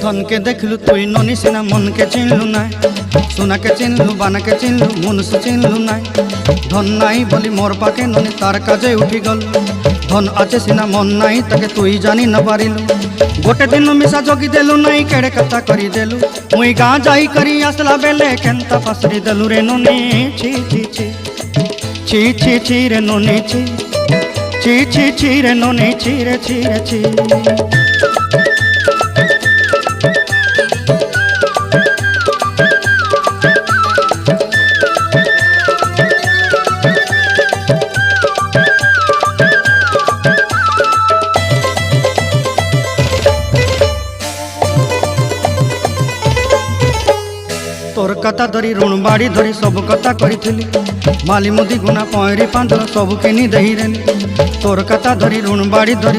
धन के देखलु तुई ननी सिना मन के चिन्हलु ना सोना के चिन्हलु बाना के चिन्हलु मनुष्य चिन्हलु ना धन नाई बोली मोर पाके ननी तार काजे उठी गल धन आचे सिना मन नाई ताके तुई जानी न पारिलु गोटे दिन मिसा जगी देलु नाई केड़े कथा करी देलु मुई गाँ जाई करी आसला बेले केंता पासरी देलु रे ननी छी छी छी छी छी छी रे ननी छी छी छी छी रे ननी छी रे छी रे छी तोर कथा धरी ऋण बाड़ी धरी सब कथा करी माली मुदी गुना पहरी पांदर सब किनी दही रेली तोर कथा धरी ऋण बाड़ी धरी